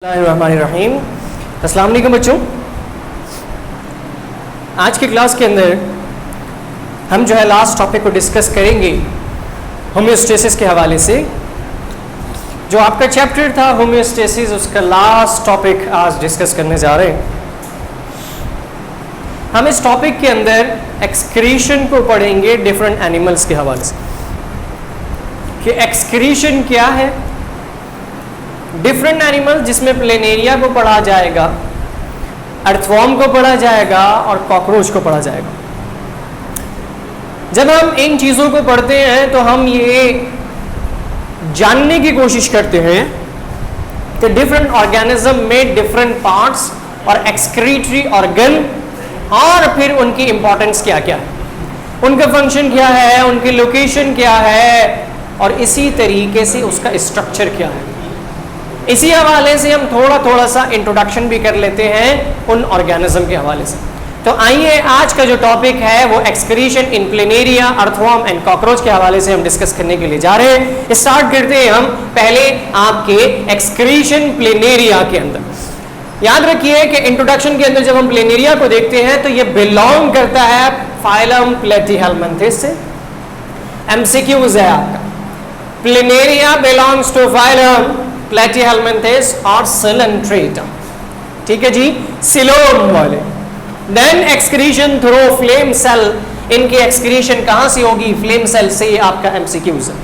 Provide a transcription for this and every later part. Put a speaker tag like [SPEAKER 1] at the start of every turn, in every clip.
[SPEAKER 1] रहीम। अस्सलाम वालेकुम बच्चों। आज की क्लास के अंदर हम जो है लास्ट टॉपिक को डिस्कस करेंगे होम्योस्टेसिस के हवाले से। जो आपका चैप्टर था होम्योस्टेसिस, उसका लास्ट टॉपिक आज डिस्कस करने जा रहे हैं। हम इस टॉपिक के अंदर एक्सक्रीशन को पढ़ेंगे डिफरेंट एनिमल्स के हवाले से कि एक्सक्रीशन क्या है, डिफरेंट एनिमल जिसमें प्लेनेरिया को पढ़ा जाएगा, अर्थवॉर्म को पढ़ा जाएगा और कॉकरोच को पढ़ा जाएगा। जब हम इन चीज़ों को पढ़ते हैं तो हम ये जानने की कोशिश करते हैं कि डिफरेंट ऑर्गेनिज्म में डिफरेंट पार्ट्स और एक्सक्रीटरी ऑर्गन और फिर उनकी इंपॉर्टेंस क्या क्या है, उनका फंक्शन क्या है, उनकी लोकेशन क्या है और इसी तरीके से उसका स्ट्रक्चर क्या है। इसी हवाले से हम थोड़ा सा इंट्रोडक्शन भी कर लेते हैं उन ऑर्गेनिज्म के हवाले से। तो आइए आज का जो टॉपिक है वो excretion in planaria, earthworm and cockroach के हवाले से हम डिस्कस करने के लिए जा रहे हैं। स्टार्ट करते हैं हम पहले आपके एक्सक्रीशन प्लेनेरिया के अंदर। याद रखिए कि इंट्रोडक्शन के अंदर जब हम प्लेनेरिया को देखते हैं तो ये बिलोंग करता है फाइलम प्लेटीहेलमिन्थेस से। एमसीक्यूज है आपका, planaria belongs to phylum platyhelminthes और सिलेंट्रेटा, ठीक है जी, सिलोम वाले। Then excretion through flame cell, इनकी एक्सक्रीशन कहां से होगी? फ्लेम सेल से। आपका एमसीक्यूज है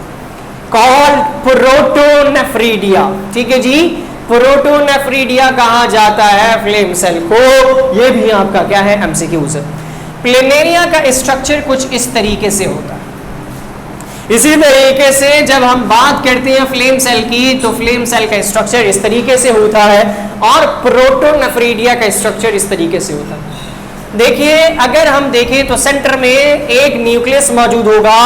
[SPEAKER 1] कॉल्ड प्रोटोनेफ्रीडिया, ठीक है जी, प्रोटोनेफ्रीडिया कहा जाता है फ्लेम सेल को, ये भी आपका क्या है? एमसीक्यूज है। प्लेनेरिया का स्ट्रक्चर कुछ इस तरीके से होता है। इसी तरीके से जब हम बात करते हैं फ्लेम सेल की तो फ्लेम सेल का स्ट्रक्चर इस तरीके से होता है और प्रोटोनेफ्रीडिया का स्ट्रक्चर इस तरीके से होता है। देखिए, अगर हम देखें तो सेंटर में एक न्यूक्लियस मौजूद होगा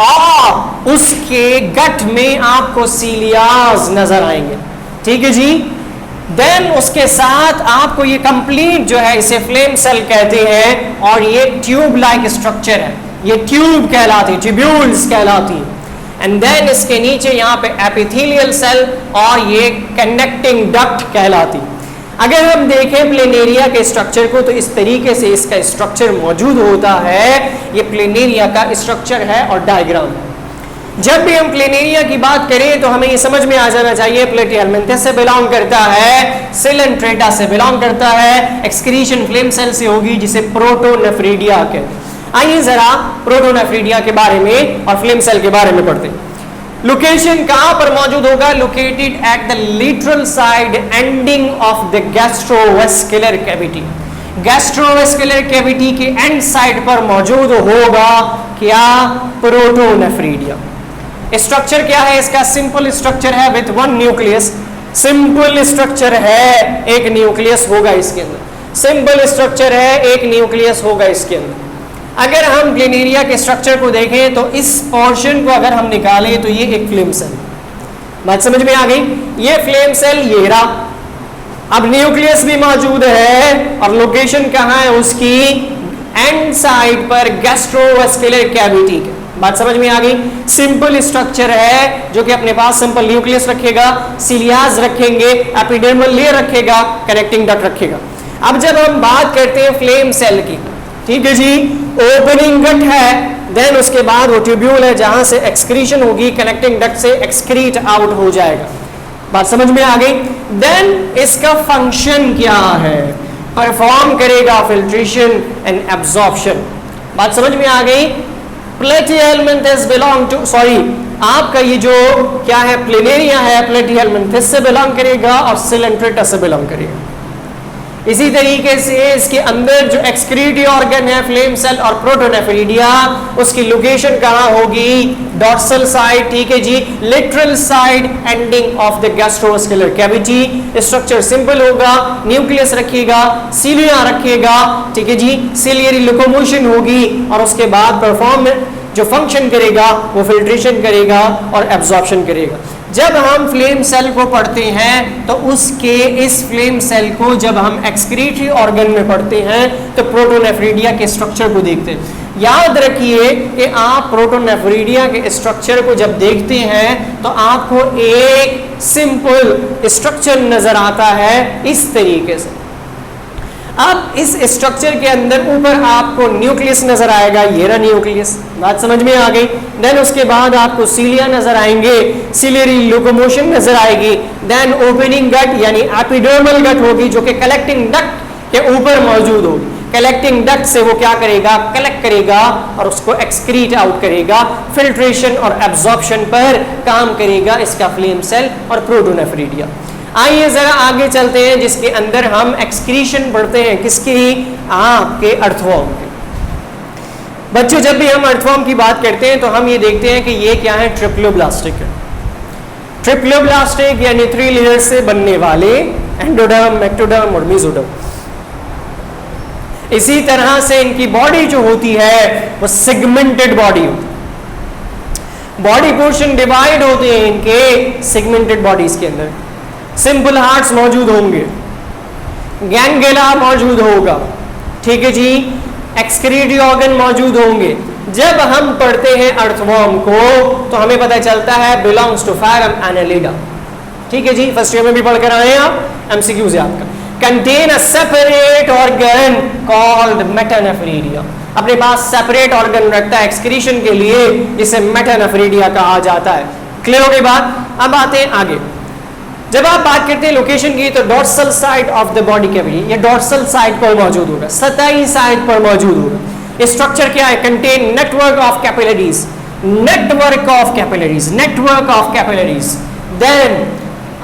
[SPEAKER 1] और उसके गट में आपको सीलियाज नजर आएंगे, ठीक है जी। देन उसके साथ आपको ये कंप्लीट जो है, इसे फ्लेम सेल कहते हैं और ये ट्यूब लाइक स्ट्रक्चर है, ये ट्यूब कहलाती, ट्यूब्यूल्स कहलाती। एंड देन इसके नीचे यहाँ पे एपिथेलियल सेल और ये कनेक्टिंग डक्ट कहलाती। अगर हम देखें प्लेनेरिया के स्ट्रक्चर को तो इस तरीके से इसका स्ट्रक्चर मौजूद होता है। ये प्लेनेरिया का स्ट्रक्चर है और डायग्राम। जब भी हम प्लेनेरिया की बात करें तो हमें ये समझ में आ जाना चाहिए प्लेटीहेलमिन्थेस से बिलोंग करता है, सिलेंट्रेटा से बिलोंग करता है, एक्सक्रीशन फ्लेम सेल से होगी जिसे प्रोटोनेफ्रीडिया कहते हैं। आइए जरा प्रोटोनेफ्रीडिया के बारे में और फ्लेम सेल के बारे में पढ़ते हैं। लोकेशन कहां पर मौजूद होगा? Located at the lateral side ending of the gastrovascular cavity. Gastrovascular cavity के एंड साइड पर मौजूद होगा क्या? प्रोटोनेफ्रीडिया। स्ट्रक्चर क्या है इसका? सिंपल स्ट्रक्चर है with one nucleus. Simple structure है, एक न्यूक्लियस होगा इसके अंदर। सिंपल स्ट्रक्चर है, एक न्यूक्लियस होगा इसके अंदर। अगर हम प्लेनेरिया के स्ट्रक्चर को देखें तो इस पोर्शन को अगर हम निकालें तो ये एक फ्लेम सेल, बात समझ में आ गई? ये फ्लेम सेल ये रहा। अब न्यूक्लियस भी मौजूद है और लोकेशन कहाँ है उसकी? एंड साइड पर गैस्ट्रोवेस्कुलर कैविटी के। बात समझ में आ गई? सिंपल स्ट्रक्चर है जो कि अपने पास सिंपल न्यूक्लियस रखेगा, सीलियाज रखेंगे, एपिडर्मल लेयर रखेगा, कनेक्टिंग डक्ट रखेगा। अब जब हम बात करते हैं फ्लेम सेल की, ठीक है जी, ओपनिंग गट है, देन उसके बाद वो ट्यूब्यूल है जहां से एक्सक्रीशन होगी, कनेक्टिंग डक्ट से एक्सक्रीट आउट हो जाएगा। बात समझ में आ गई? देन इसका फंक्शन क्या है? परफॉर्म करेगा फिल्ट्रेशन एंड एब्जॉर्प्शन। बात समझ में आ गई? प्लेटीहेलमिन्थेस बिलोंग टू, सॉरी, आपका ये जो क्या है प्लेनेरिया है, प्लेटीहेलमिन्थेस से बिलोंग करेगा और सिलेंट्रेटा से बिलोंग करेगा। इसी तरीके से इसके अंदर जो एक्सक्रीटरी ऑर्गन है फ्लेम सेल और प्रोटोनेफ्रीडिया, उसकी लोकेशन कहाँ होगी? डॉर्सल साइड, ठीक है जी, lateral side ending of the gastrovascular cavity. Structure simple होगा, न्यूक्लियस रखिएगा, सीलिया रखिएगा, ठीक है जी, सीलियरी लोकोमोशन होगी और उसके बाद परफॉर्म जो फंक्शन करेगा वो फिल्ट्रेशन करेगा और एब्जॉर्प्शन करेगा। जब हम फ्लेम सेल को पढ़ते हैं तो उसके इस फ्लेम सेल को जब हम एक्सक्रीटरी ऑर्गन में पढ़ते हैं तो प्रोटोनेफ्रीडिया के स्ट्रक्चर को देखते हैं। याद रखिए कि आप प्रोटोनेफ्रीडिया के स्ट्रक्चर को जब देखते हैं तो आपको एक सिंपल स्ट्रक्चर नजर आता है इस तरीके से। अब इस स्ट्रक्चर के अंदर ऊपर आपको न्यूक्लियस नजर आएगा, ये रहा न्यूक्लियस, बात समझ में आ गई। देन उसके बाद आपको सीलिया नजर आएंगे, सिलियरी लोकोमोशन नजर आएगी। देन ओपनिंग गट यानी एपिडर्मल गट होगी जो कि कलेक्टिंग डक्ट के ऊपर मौजूद होगी। कलेक्टिंग डक्ट से वो क्या करेगा, कलेक्ट करेगा और उसको एक्सक्रीट आउट करेगा, फिल्ट्रेशन और एब्जॉर्प्शन पर काम करेगा इसका फ्लेम सेल और प्रोटोनेफ्रिडिया। आइए जरा आगे चलते हैं जिसके अंदर हम एक्सक्रीशन पढ़ते हैं, किसकी, आपके अर्थवर्म के। बच्चों जब भी हम अर्थवर्म की बात करते हैं तो हम ये देखते हैं कि ये क्या है, ट्रिप्लोब्लास्टिक है। ट्रिप्लोब्लास्टिक यानी 3 लेयर्स से बनने वाले एंडोडर्म, एक्टोडर्म और मेसोडर्म। इसी तरह से इनकी बॉडी जो होती है वो सेगमेंटेड बॉडी होती है। बॉडी पोर्शन डिवाइड होते हैं इनके सेगमेंटेड बॉडीज के अंदर। सिंपल हार्ट्स मौजूद होंगे, गैंगेला मौजूद होगा, ठीक है जी, एक्सक्रीटरी ऑर्गन मौजूद होंगे। जब हम पढ़ते हैं अर्थवर्म को तो हमें पता चलता है बिलोंग्स टू फाइलम एनालिडा, ठीक है जी, फर्स्ट ईयर में भी पढ़कर आए हैं आप, एमसीक्यू से आपका। Contain a separate organ called metanephridia, अपने पास सेपरेट ऑर्गन रखता है एक्सक्रीशन के लिए, जिसे मेटानेफ्रिडिया कहा जाता है। क्लियर हो गई बात। अब आते हैं आगे। जब आप बात करते हैं लोकेशन की तो dorsal side of the body cavity, ये डॉर्सल साइड पर मौजूद होगा, सतही साइड पर मौजूद होगा। स्ट्रक्चर क्या है, contain network of capillaries, network of capillaries, network of capillaries. Then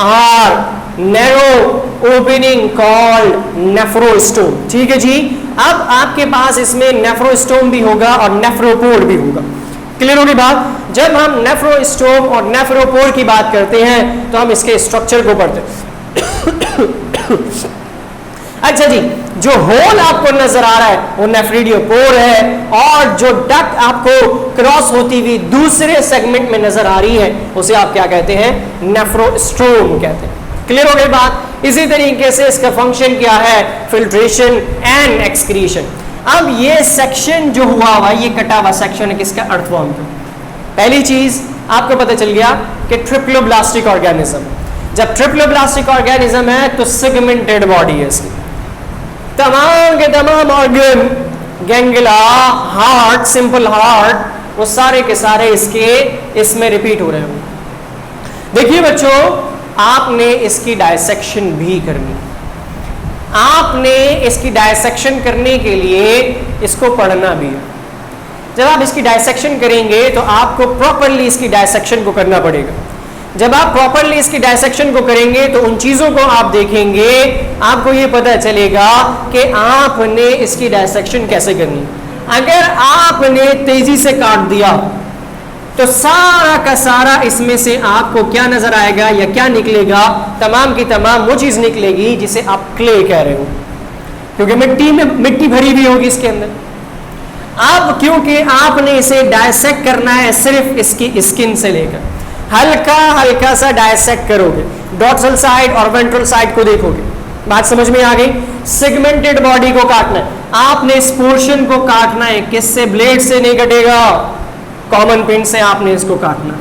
[SPEAKER 1] are narrow opening called nephrostome, ठीक है जी। अब आपके पास इसमें नेफ्रोस्टोम भी होगा और नेफ्रोपोर भी होगा। क्लियर होगी बात। जब हम नेफ्रोस्टोम और नेफ्रोपोर की बात करते हैं तो हम इसके स्ट्रक्चर को पढ़ते हैं। अच्छा जी, जो होल आपको नजर आ रहा है वो नेफ्रिडियोपोर है, और जो डक्ट आपको क्रॉस होती हुई दूसरे सेगमेंट में नजर आ रही है उसे आप क्या कहते हैं, नेफ्रोस्टोम कहते हैं। क्लियर हो गई बात। इसी तरीके से इसका फंक्शन क्या है, फिल्ट्रेशन एंड एक्सक्रीशन। अब ये सेक्शन जो हुआ ये कटा हुआ सेक्शन है किसका, अर्थवर्म का। पहली चीज आपको पता चल गया कि ट्रिप्लोब्लास्टिक ऑर्गेनिज्म, जब ट्रिप्लोब्लास्टिक ऑर्गेनिज्म है तो सेगमेंटेड बॉडी है इसकी, तमाम के तमाम ऑर्गन, गैंगुला, हार्ट, सिंपल हार्ट, वो सारे के सारे इसमें रिपीट हो रहे हैं। देखिए बच्चों, आपने इसकी डायसेक्शन भी करनी, आपने इसकी डायसेक्शन करने के लिए इसको पढ़ना भी है। जब आप इसकी डायसेक्शन करेंगे तो आपको प्रॉपरली इसकी डायसेक्शन को करना पड़ेगा। जब आप प्रॉपरली इसकी डायसेक्शन को करेंगे तो उन चीजों को आप देखेंगे, आपको ये पता चलेगा कि आपने इसकी डायसेक्शन कैसे करनी। अगर आपने तेजी से काट दिया तो सारा का सारा इसमें से आपको क्या नजर आएगा या क्या निकलेगा, तमाम की तमाम वो चीज निकलेगी जिसे आप क्ले कह रहे हो, क्योंकि मिट्टी भरी हुई होगी इसके अंदर। अब क्योंकि आपने इसे डायसेक्ट करना है सिर्फ इसकी स्किन से लेकर, हल्का हल्का सा डायसेक्ट करोगे, डॉर्सल साइड और वेंट्रल साइड को देखोगे, बात समझ में आ गई। सेगमेंटेड बॉडी को काटना है, आपने इस पोर्शन को काटना है, किससे, ब्लेड से नहीं कटेगा, कॉमन पिन से आपने इसको काटना।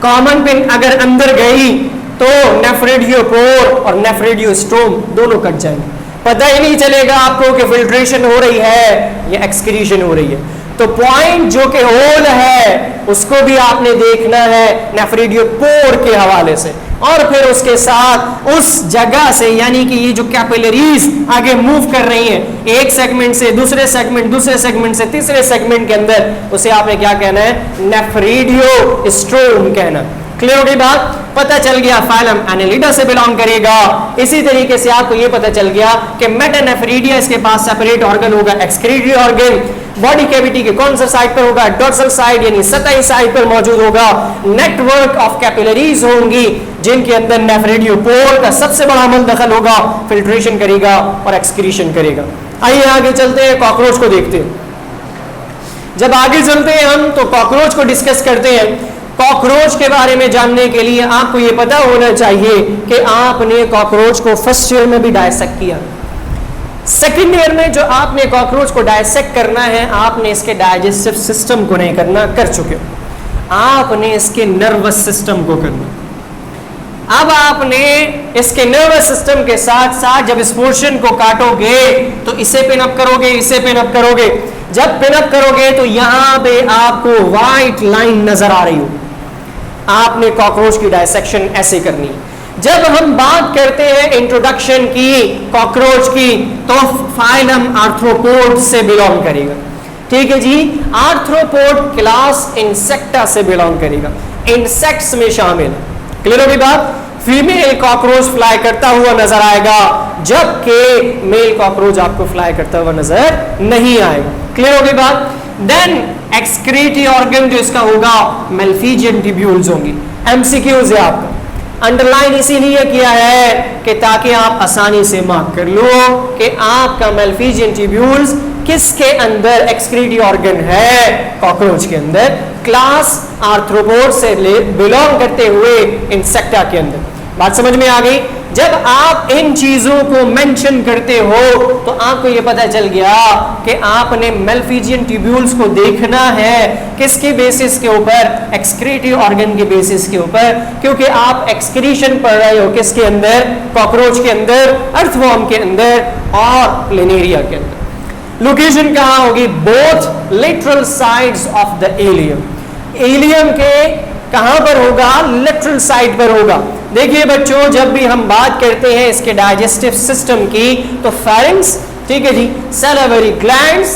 [SPEAKER 1] कॉमन पिन अगर अंदर गई तो नेफ्रिडियोपोर और नेफ्रिडियोस्टोम दोनों कट जाएंगे, पता ही नहीं चलेगा आपको कि फिल्ट्रेशन हो रही है या एक्सक्रीशन हो रही है। तो पॉइंट जो कि होल है उसको भी आपने देखना है नेफ्रिडियोपोर के हवाले से, और फिर उसके साथ उस जगह से, यानी कि ये जो कैपिलरीज आगे मूव कर रही हैं एक सेगमेंट से दूसरे सेगमेंट, दूसरे सेगमेंट से तीसरे सेगमेंट के अंदर, उसे आपने क्या कहना है, नेफ्रिडियोस्टोम कहना। क्लियर हो गई बात। पता चल गया फाइलम एनालिडा से बिलोंग करेगा। इसी तरीके से आपको ये पता चल गया कि मेटानेफ्रिडिया, इसके पास सेपरेट ऑर्गन होगा, एक्सक्रीटरी ऑर्गन, बॉडी कैविटी के कौन सा साइड पर होगा, डॉर्सल साइड यानी सतही साइड पर मौजूद होगा, नेटवर्क ऑफ कैपिलरीज होंगी जिनके अंदर नेफ्रिडियोपोर का सबसे बड़ा अमल दखल होगा, फिल्ट्रेशन करेगा और एक्सक्रीशन करेगा। आइए आगे चलते हैं, कॉकरोच को देखते हैं। जब आगे चलते हैं हम तो कॉकरोच को डिस्कस करते हैं। कॉकरोच के बारे में जानने के लिए आपको यह पता होना चाहिए कि आपने कॉकरोच को फर्स्ट ईयर में भी डायसेक्ट किया, सेकेंड ईयर में जो आपने कॉकरोच को डायसेक्ट करना है, आपने इसके डाइजेस्टिव सिस्टम को नहीं करना, कर चुके हो, आपने इसके नर्वस सिस्टम को करना। अब आपने इसके नर्वस सिस्टम के साथ साथ जब इस पोर्शन को काटोगे तो इसे पिन अप करोगे, इसे पिन अप करोगे। जब पिन अप करोगे तो यहां पे आपको व्हाइट लाइन नजर आ रही हो। आपने कॉकरोच की डायसेक्शन ऐसे करनी है। जब हम बात करते हैं इंट्रोडक्शन की कॉकरोच की, तो फाइलम आर्थ्रोपोड से बिलोंग करेगा। ठीक है जी, आर्थ्रोपोड क्लास इंसेक्टा से बिलोंग करेगा, इंसेक्ट्स में शामिल। क्लियर होगी बात? फीमेल कॉकरोच फ्लाई करता हुआ नजर आएगा, जबकि मेल कॉकरोच आपको फ्लाई करता हुआ नजर नहीं आएगा। क्लियर होगी बात? देन एक्सक्रीटरी ऑर्गन जो इसका होगा मेल्फिजियन ट्यूब्यूल्स होंगी। एमसीक्यूज है आपका, अंडरलाइन इसीलिए किया है कि ताकि आप आसानी से मार्क कर लो कि आपका मेल्फिजियन ट्यूब्यूल्स किसके अंदर एक्सक्रीटरी ऑर्गन है, कॉकरोच के अंदर, क्लास आर्थ्रोपोड से बिलोंग करते हुए इंसेक्टा के अंदर। बात समझ में आ गई? जब आप इन चीजों को मेंशन करते हो तो आपको यह पता चल गया कि आपने मेल्फिजियन ट्यूब्यूल्स को देखना है किसके बेसिस के ऊपर, एक्सक्रीटरी ऑर्गन के बेसिस के ऊपर, क्योंकि आप एक्सक्रीशन पढ़ रहे हो किसके अंदर, कॉकरोच के अंदर, अर्थवॉर्म के अंदर और प्लेनेरिया के अंदर। लोकेशन कहां होगी? Both lateral sides of the allium. Allium के कहां पर होगा? लेटरल साइड पर होगा। देखिए बच्चों, जब भी हम बात करते हैं इसके डाइजेस्टिव सिस्टम की तो फेरिंक्स, ठीक है जी, सैलिवरी ग्लैंड्स,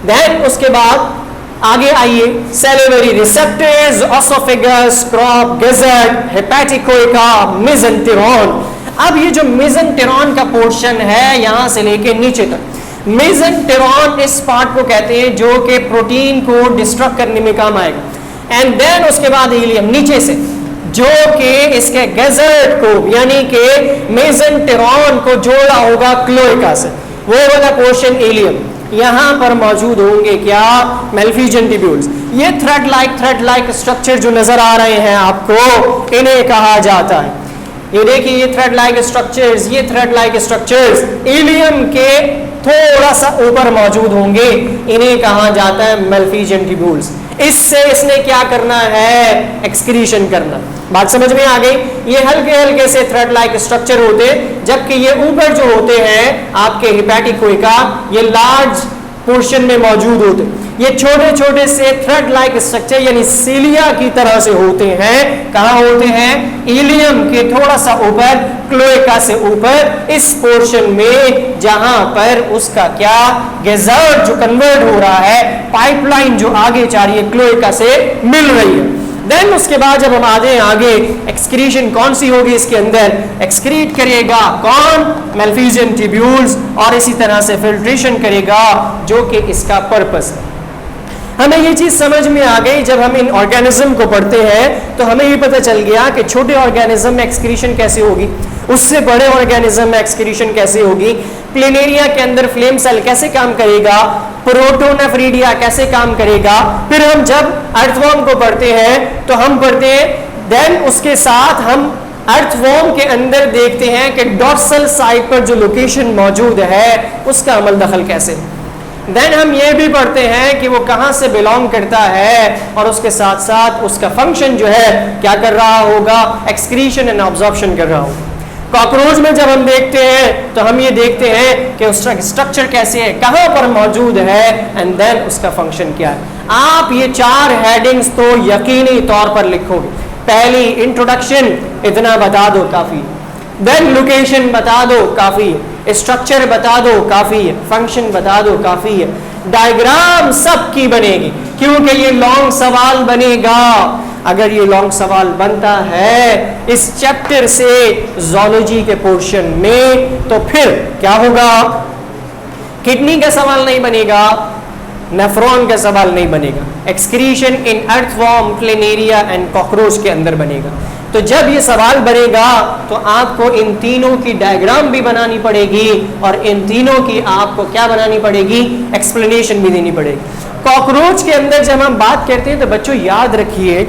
[SPEAKER 1] देन उसके बाद आगे आइए salivary receptors, oesophagus, crop, gizzard, hepatic caeca, mesenteron. अब ये जो मेसेंटेरॉन का पोर्शन है यहां से लेके नीचे तक, मेसेंटेरॉन इस पार्ट को कहते हैं जो कि प्रोटीन को डिस्ट्रक्ट करने में काम आएगा। एंड देन उसके बाद इलियम नीचे से, जो कि इसके गिज़र्ड को यानी कि मेसेंटेरॉन को जोड़ा होगा क्लोएका से, वो वाला पोर्शन इलियम, यहां पर मौजूद होंगे क्या? मेल्फिजियन ट्यूब्यूल्स। ये थ्रेड लाइक स्ट्रक्चर जो नजर आ रहे हैं आपको, इन्हें कहा जाता है, ये देखिए ये थ्रेड लाइक स्ट्रक्चर्स, ये थ्रेड लाइक स्ट्रक्चर्स इलियम के थोड़ा सा ऊपर मौजूद होंगे, इन्हें कहा जाता है मेल्फिजियन ट्यूब्यूल्स। इससे इसने क्या करना है? एक्सक्रीशन करना। बात समझ में आ गई? ये हल्के हल्के से थ्रेड लाइक स्ट्रक्चर होते, जबकि ये ऊपर जो होते हैं आपके हेपेटिकोइका, ये लार्ज पोर्शन में मौजूद होते, ये छोटे छोटे से थ्रेड लाइक स्ट्रक्चर यानी सीलिया की तरह से होते हैं। कहां होते हैं? इलियम के थोड़ा सा ऊपर, क्लोएका से ऊपर, इस पोर्शन में जहां पर उसका क्या गिज़र्ड जो कन्वर्ट हो रहा है, पाइपलाइन जो आगे जा रही है क्लोएका से मिल रही है। देन उसके बाद जब हम आगे एक्सक्रीशन कौन सी होगी इसके अंदर? एक्सक्रीट करेगा कौन? मेल्फिजियन ट्यूब्यूल्स, और इसी तरह से फिल्ट्रेशन करेगा, जो कि इसका पर्पस है। हमें ये चीज समझ में आ गई जब हम इन ऑर्गेनिज्म को पढ़ते हैं, तो हमें ये पता चल गया कि छोटे ऑर्गेनिज्म में एक्सक्रीशन कैसे होगी, उससे बड़े ऑर्गेनिज्म में एक्सक्रीशन कैसे होगी, प्लेनेरिया के अंदर फ्लेम सेल कैसे काम करेगा, प्रोटोनेफ्रिडिया कैसे काम करेगा। फिर हम जब अर्थवॉर्म को पढ़ते हैं तो हम पढ़ते हैं, देन उसके साथ हम अर्थवॉर्म के अंदर देखते हैं कि डॉर्सल साइड पर जो लोकेशन मौजूद है उसका अमल दखल कैसे। देन हम ये भी पढ़ते हैं कि वो कहाँ से बिलोंग करता है और उसके साथ साथ उसका फंक्शन जो है क्या कर रहा होगा, एक्सक्रीशन एंड ऑब्जॉर्प्शन कर रहा होगा। कॉकरोच में जब हम देखते हैं तो हम ये देखते हैं कि उसका स्ट्रक्चर कैसे है, कहाँ पर मौजूद है, एंड देन उसका फंक्शन क्या है। आप ये 4 हेडिंग्स तो यकीनी तौर पर लिखोगे। पहली इंट्रोडक्शन, इतना बता दो काफी, देन लोकेशन बता दो काफी है, स्ट्रक्चर बता दो काफी है, फंक्शन बता दो काफी है, डायग्राम सबकी बनेगी, क्योंकि ये लॉन्ग सवाल बनेगा। अगर ये लॉन्ग सवाल बनता है इस चैप्टर से ज़ूलॉजी के पोर्शन में, तो फिर क्या होगा? किडनी का सवाल नहीं बनेगा, नेफ्रॉन का सवाल नहीं बनेगा, excretion in earthworm, planaria and cockroach के अंदर बनेगा। तो जब ये सवाल बनेगा तो आपको इन तीनों की डायग्राम भी बनानी पड़ेगी और इन तीनों की आपको क्या बनानी पड़ेगी? एक्सप्लेनेशन भी देनी पड़ेगी। कॉकरोच के अंदर जब हम बात करते हैं तो बच्चों याद रखिए,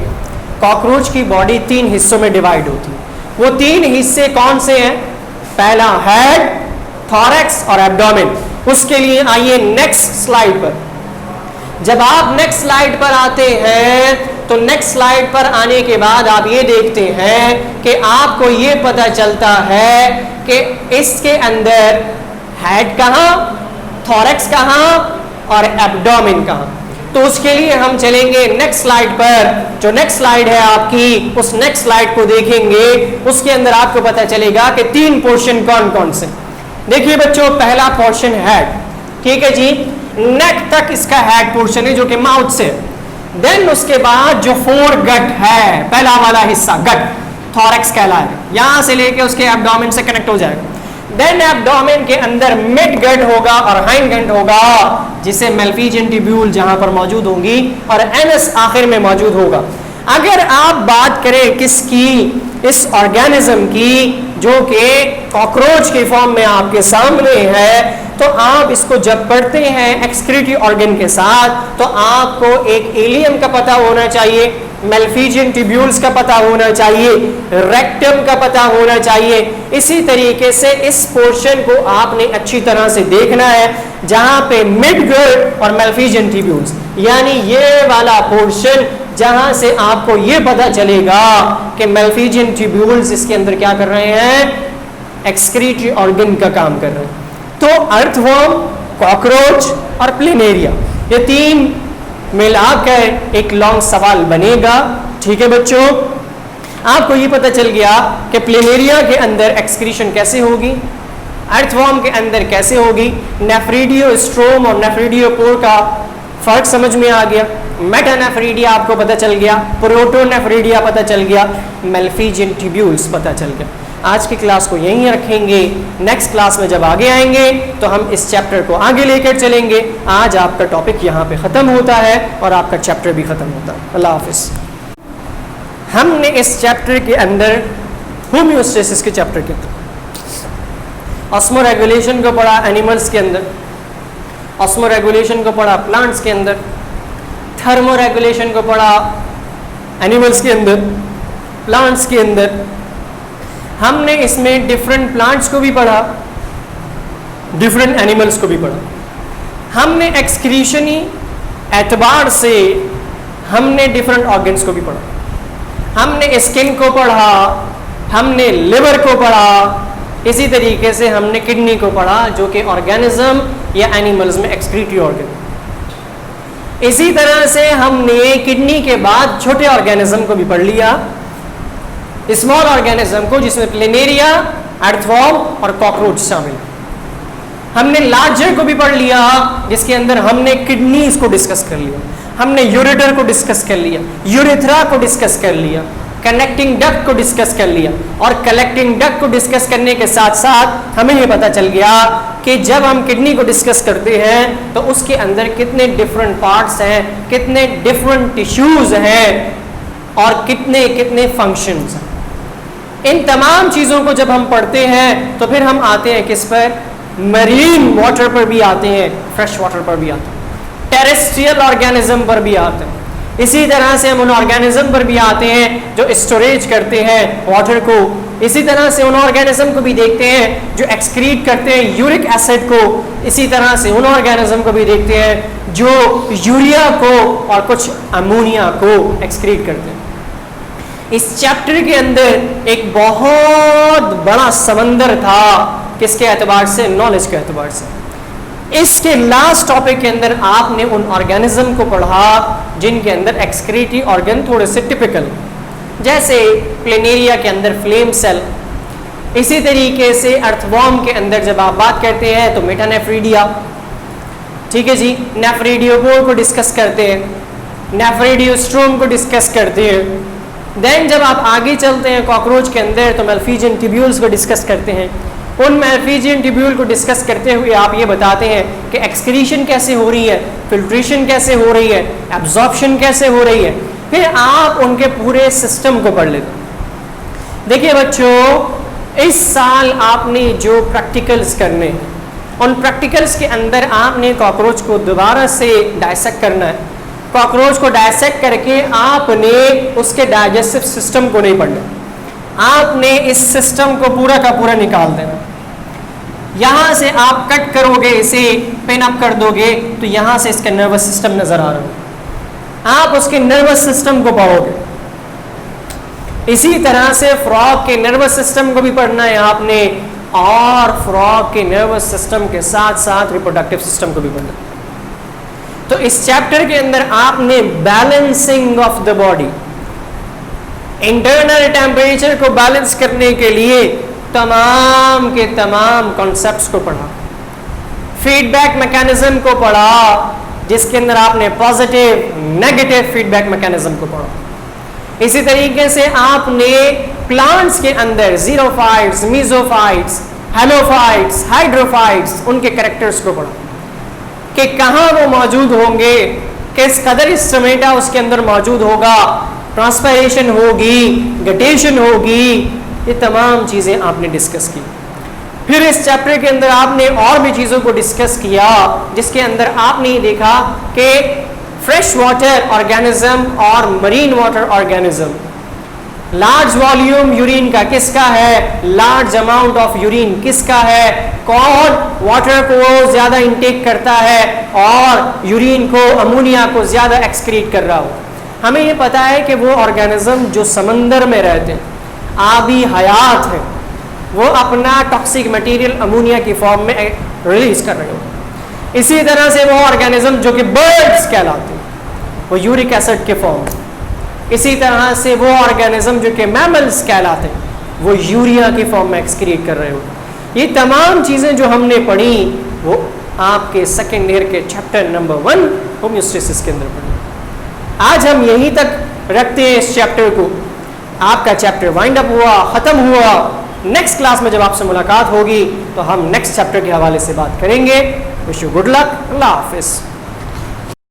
[SPEAKER 1] कॉकरोच की बॉडी 3 हिस्सों में डिवाइड होती है। वो 3 हिस्से कौन से हैं? पहला हेड, थॉरैक्स और एब्डोमेन। उसके लिए आइए नेक्स्ट स्लाइड पर। जब आप नेक्स्ट स्लाइड पर आते हैं तो नेक्स्ट स्लाइड पर आने के बाद आप ये देखते हैं कि आपको ये पता चलता है कि इसके अंदर हेड कहाँ, थॉरैक्स कहाँ और एब्डोमेन कहाँ। तो उसके लिए हम चलेंगे नेक्स्ट स्लाइड पर। जो नेक्स्ट स्लाइड है आपकी, उस नेक्स्ट स्लाइड को देखेंगे, उसके अंदर आपको पता चलेगा कि 3 पोर्शन कौन कौन से। देखिए बच्चों, पहला पोर्शन हेड, ठीक है जी, नेक तक इसका हेड पोर्शन है जो कि माउथ से। देन उसके बाद जो फोर गट है, पहला वाला हिस्सा गट, थॉरैक्स कहलाएगा, यहां से लेके उसके एब्डोमेन से कनेक्ट हो जाएगा। देन एब्डोमेन के अंदर मिड गट होगा और हाइंड गट होगा, जिसे मेल्फिजियन ट्यूब्यूल जहां पर मौजूद होंगी और एनस आखिर में मौजूद होगा। अगर आप बात करें किसकी, इस ऑर्गेनिज्म की जो कि कॉकरोच के फॉर्म में आपके सामने है, तो आप इसको जब पढ़ते हैं एक्सक्रीटरी ऑर्गन के साथ तो आपको एक इलियम का पता होना चाहिए, मेल्फिजियन ट्यूब्यूल्स का पता होना चाहिए, रेक्टम का पता होना चाहिए। इसी तरीके से इस पोर्शन को आपने अच्छी तरह से देखना है, जहां पे मिड गट और मेल्फिजियन ट्यूब्यूल्स, यानी ये वाला पोर्शन जहां से आपको ये पता चलेगा कि मेल्फिजियन ट्यूब्यूल्स इसके अंदर क्या कर रहे हैं, एक्सक्रीटरी ऑर्गन का काम कर रहे हैं। तो अर्थवर्म, कॉकरोच और प्लेनेरिया, ये 3 मिलाकर एक लॉन्ग सवाल बनेगा। ठीक है बच्चों, आपको ये पता चल गया कि प्लेनेरिया के अंदर एक्सक्रीशन कैसे होगी, अर्थवर्म के अंदर कैसे होगी, नेफ्रिडियोस्ट्रोम और नेफ्रिडियोपोर का फर्क समझ में आ गया, मेटानेफ्रिडिया आपको पता चल गया, प्रोटोनेफ्रिडिया पता चल गया, मेल्फिजियन ट्यूब्यूल्स पता चल गया। आज की क्लास को यहीं रखेंगे, नेक्स्ट क्लास में जब आगे आएंगे तो हम इस चैप्टर को आगे लेकर चलेंगे। आज आपका टॉपिक यहाँ पे ख़त्म होता है और आपका चैप्टर भी ख़त्म होता है। अल्लाह हाफिज़। हमने इस चैप्टर के अंदर होम्योस्टेसिस के चैप्टर के अंदर ऑस्मो रेगुलेशन को पढ़ा, एनिमल्स के अंदर ऑस्मो रेगुलेशन को पढ़ा, प्लांट्स के अंदर थर्मो रेगुलेशन को पढ़ा, एनिमल्स के अंदर, प्लांट्स के अंदर। हमने इसमें डिफरेंट प्लांट्स को भी पढ़ा, डिफरेंट एनिमल्स को भी पढ़ा। हमने एक्सक्रीशनी एतबार से हमने डिफरेंट ऑर्गन्स को भी पढ़ा, हमने स्किन को पढ़ा, हमने लिवर को पढ़ा, इसी तरीके से हमने किडनी को पढ़ा जो कि ऑर्गेनिज्म या एनिमल्स में एक्सक्रीटरी ऑर्गन। इसी तरह से हमने किडनी के बाद छोटे ऑर्गेनिज्म को भी पढ़ लिया, स्मॉल ऑर्गेनिज्म को, जिसमें प्लेनेरिया, अर्थवर्म और कॉकरोच शामिल। हमने लार्जर को भी पढ़ लिया, जिसके अंदर हमने किडनीज को डिस्कस कर लिया, हमने यूरेटर को डिस्कस कर लिया, यूरेथ्रा को डिस्कस कर लिया, कनेक्टिंग डक्ट को डिस्कस कर लिया। और कलेक्टिंग डक्ट को डिस्कस करने के साथ साथ हमें ये पता चल गया कि जब हम किडनी को डिस्कस करते हैं तो उसके अंदर कितने डिफरेंट पार्ट्स हैं, कितने डिफरेंट टिश्यूज हैं और कितने कितने फंक्शंस हैं। इन तमाम चीज़ों को जब हम पढ़ते हैं तो फिर हम आते हैं किस पर, मरीन वाटर पर भी आते हैं, फ्रेश वाटर पर भी आते हैं, टेरेस्ट्रियल ऑर्गेनिज्म पर भी आते हैं। इसी तरह से हम उन ऑर्गेनिज्म पर भी आते हैं जो स्टोरेज करते हैं वाटर को। इसी तरह से उन ऑर्गेनिज्म को भी देखते हैं जो एक्सक्रीट करते हैं यूरिक एसिड को। इसी तरह से उन ऑर्गेनिज्म को भी देखते हैं जो यूरिया को और कुछ अमोनिया को एक्सक्रीट करते हैं। इस चैप्टर के अंदर एक बहुत बड़ा समंदर था, किसके एतबार से, नॉलेज के एतबार से। इसके लास्ट टॉपिक के अंदर आपने उन ऑर्गेनिज्म को पढ़ा जिनके अंदर एक्सक्रीटरी ऑर्गन थोड़े से टिपिकल, जैसे प्लेनेरिया के अंदर फ्लेम सेल। इसी तरीके से अर्थवर्म के अंदर जब आप बात करते हैं तो मेटानेफ्रिडिया, ठीक है जी, नेफ्रिडियोपोर को डिस्कस करते हैं, नेफ्रिडियोस्ट्रोम को डिस्कस करते हैं। देन जब आप आगे चलते हैं कॉकरोच के अंदर तो मेल्फिजियन ट्यूब्यूल्स को डिस्कस करते हैं। उन मेल्फिजियन ट्यूब्यूल को डिस्कस करते हुए आप ये बताते हैं कि एक्सक्रीशन कैसे हो रही है, फिल्ट्रेशन कैसे हो रही है, एब्जॉर्प्शन कैसे हो रही है। फिर आप उनके पूरे सिस्टम को पढ़ लेते हैं। देखिए बच्चों, इस साल आपने जो प्रैक्टिकल्स करने, उन प्रैक्टिकल्स के अंदर आपने कॉकरोच को दोबारा से डायसेक्ट करना है। कॉकरोच को डायसेक्ट करके आपने उसके डाइजेस्टिव सिस्टम को नहीं पढ़ना, आपने इस सिस्टम को पूरा का पूरा निकाल देना। यहां से आप कट करोगे, इसे पिन अप कर दोगे तो यहां से इसका नर्वस सिस्टम नजर आ रहा है, आप उसके नर्वस सिस्टम को पढ़ोगे। इसी तरह से फ्रॉग के नर्वस सिस्टम को भी पढ़ना है आपने, और फ्रॉग के नर्वस सिस्टम के साथ साथ रिप्रोडक्टिव सिस्टम को भी पढ़ना है। तो इस चैप्टर के अंदर आपने balancing of the body, internal temperature को बैलेंस करने के लिए तमाम के तमाम कॉन्सेप्ट्स को पढ़ा, फीडबैक मैकेनिज्म को पढ़ा, जिसके अंदर आपने पॉजिटिव नेगेटिव फीडबैक मैकेनिज्म को पढ़ा। इसी तरीके से आपने प्लांट्स के अंदर जीरोफाइट्स, मीजोफाइट्स, हेलोफाइट्स, हाइड्रोफाइट्स, उनके कैरेक्टर्स को पढ़ा कि कहाँ वो मौजूद होंगे, किस कदर इस स्टोमेटा उसके अंदर मौजूद होगा, ट्रांसपायरेशन होगी, गटेशन होगी, ये तमाम चीज़ें आपने डिस्कस की। फिर इस चैप्टर के अंदर आपने और भी चीज़ों को डिस्कस किया, जिसके अंदर आपने ये देखा कि फ्रेश वाटर ऑर्गेनिज्म और marine water organism, large volume urine का किसका है, लार्ज अमाउंट ऑफ यूरिन किसका है, कौन वाटर को ज़्यादा इंटेक करता है और यूरिन को, अमोनिया को ज़्यादा एक्सक्रीट कर रहा हो। हमें ये पता है कि वो ऑर्गेनिज्म जो समंदर में रहते हैं, आबी हयात है, वो अपना टॉक्सिक मटेरियल अमोनिया की फॉर्म में रिलीज कर रहे हो। इसी तरह से वो ऑर्गेनिज्म जो कि बर्ड्स कहलाते हैं, वो यूरिक एसिड के फॉर्म में। इसी तरह से वो ऑर्गेनिज्म जो कि मैमल्स कहलाते हैं, वो यूरिया की फॉर्म में एक्सक्रीट कर रहे हो। ये तमाम चीज़ें जो हमने पढ़ी वो आपके सेकेंड ईयर के चैप्टर नंबर 1 होम्योस्टेसिस के अंदर पढ़ी। आज हम यहीं तक रखते हैं इस चैप्टर को। आपका चैप्टर वाइंड अप हुआ, ख़त्म हुआ। नेक्स्ट क्लास में जब आपसे मुलाकात होगी तो हम नेक्स्ट चैप्टर के हवाले से बात करेंगे। Wish you good luck. अल्लाह हाफिज़।